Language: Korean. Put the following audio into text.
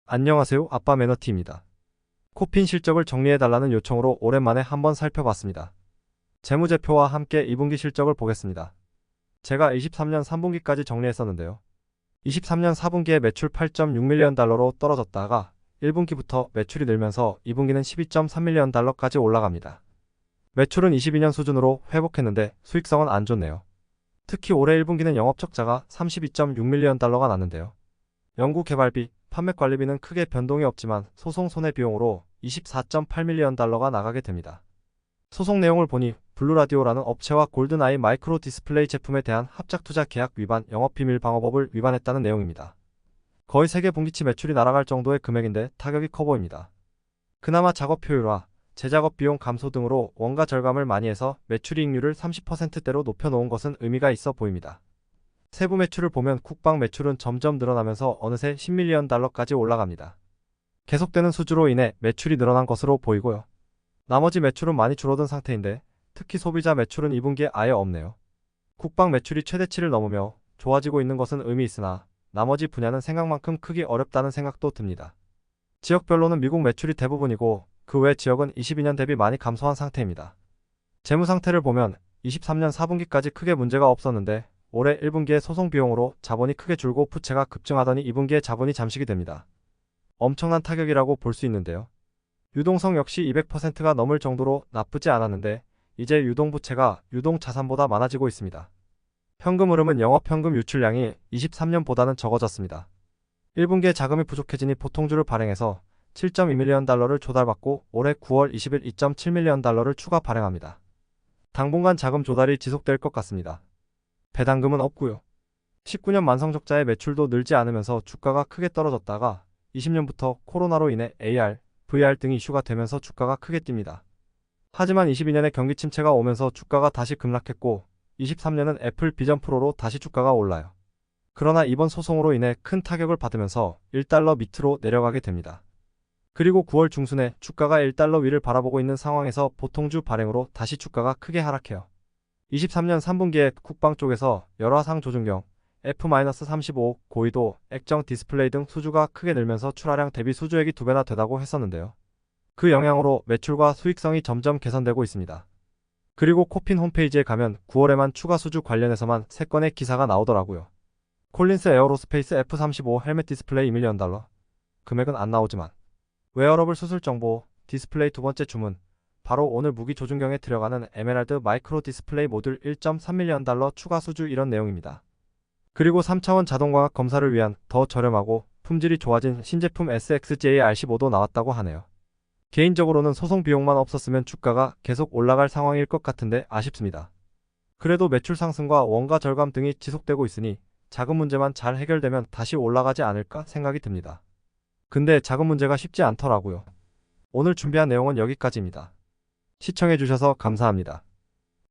안녕하세요. 아빠 매너티입니다. 코핀 실적을 정리해달라는 요청으로 오랜만에 한번 살펴봤습니다. 재무제표와 함께 2분기 실적을 보겠습니다. 제가 23년 3분기까지 정리했었는데요. 23년 4분기에 매출 8.6밀리언 달러로 떨어졌다가 1분기부터 매출이 늘면서 2분기는 12.3밀리언 달러까지 올라갑니다. 매출은 22년 수준으로 회복했는데 수익성은 안 좋네요. 특히 올해 1분기는 영업적자가 32.6밀리언 달러가 났는데요. 연구개발비, 판매관리비는 크게 변동이 없지만 소송 손해비용으로 24.8밀리언 달러가 나가게 됩니다. 소송 내용을 보니 블루라디오라는 업체와 골든아이 마이크로 디스플레이 제품에 대한 합작투자 계약 위반, 영업비밀 방어법을 위반했다는 내용입니다. 거의 세계 분기치 매출이 날아갈 정도의 금액인데 타격이 커 보입니다. 그나마 작업 효율화, 제작업 비용 감소 등으로 원가 절감을 많이 해서 매출이익률을 30%대로 높여놓은 것은 의미가 있어 보입니다. 세부 매출을 보면 국방 매출은 점점 늘어나면서 어느새 10밀리언 달러까지 올라갑니다. 계속되는 수주로 인해 매출이 늘어난 것으로 보이고요. 나머지 매출은 많이 줄어든 상태인데 특히 소비자 매출은 2분기에 아예 없네요. 국방 매출이 최대치를 넘으며 좋아지고 있는 것은 의미 있으나 나머지 분야는 생각만큼 크기 어렵다는 생각도 듭니다. 지역별로는 미국 매출이 대부분이고 그 외 지역은 22년 대비 많이 감소한 상태입니다. 재무 상태를 보면 23년 4분기까지 크게 문제가 없었는데 올해 1분기에 소송 비용으로 자본이 크게 줄고 부채가 급증하더니 2분기에 자본이 잠식이 됩니다. 엄청난 타격이라고 볼 수 있는데요. 유동성 역시 200%가 넘을 정도로 나쁘지 않았는데 이제 유동부채가 유동자산보다 많아지고 있습니다. 현금 흐름은 영업현금 유출량이 23년보다는 적어졌습니다. 1분기에 자금이 부족해지니 보통주를 발행해서 7.2밀리언 달러를 조달받고 올해 9월 20일 2.7밀리언 달러를 추가 발행합니다. 당분간 자금 조달이 지속될 것 같습니다. 배당금은 없고요. 19년 만성적자의 매출도 늘지 않으면서 주가가 크게 떨어졌다가 20년부터 코로나로 인해 AR, VR 등이 이슈가 되면서 주가가 크게 뜁니다. 하지만 22년에 경기 침체가 오면서 주가가 다시 급락했고 23년은 애플 비전 프로로 다시 주가가 올라요. 그러나 이번 소송으로 인해 큰 타격을 받으면서 1달러 밑으로 내려가게 됩니다. 그리고 9월 중순에 주가가 1달러 위를 바라보고 있는 상황에서 보통주 발행으로 다시 주가가 크게 하락해요. 23년 3분기에 국방 쪽에서 열화상 조준경, F-35 고위도, 액정 디스플레이 등 수주가 크게 늘면서 출하량 대비 수주액이 2배나 되다고 했었는데요. 그 영향으로 매출과 수익성이 점점 개선되고 있습니다. 그리고 코핀 홈페이지에 가면 9월에만 추가 수주 관련해서만 3건의 기사가 나오더라고요. 콜린스 에어로스페이스 F-35 헬멧 디스플레이 2밀리언 달러. 금액은 안 나오지만. 웨어러블 수술 정보, 디스플레이 두 번째 주문. 바로 오늘 무기 조준경에 들어가는 에메랄드 마이크로 디스플레이 모듈 1.3밀리언 달러 추가 수주 이런 내용입니다. 그리고 3차원 자동광학 검사를 위한 더 저렴하고 품질이 좋아진 신제품 SXJR15도 나왔다고 하네요. 개인적으로는 소송 비용만 없었으면 주가가 계속 올라갈 상황일 것 같은데 아쉽습니다. 그래도 매출 상승과 원가 절감 등이 지속되고 있으니 자금 문제만 잘 해결되면 다시 올라가지 않을까 생각이 듭니다. 근데 자금 문제가 쉽지 않더라고요. 오늘 준비한 내용은 여기까지입니다. 시청해주셔서 감사합니다.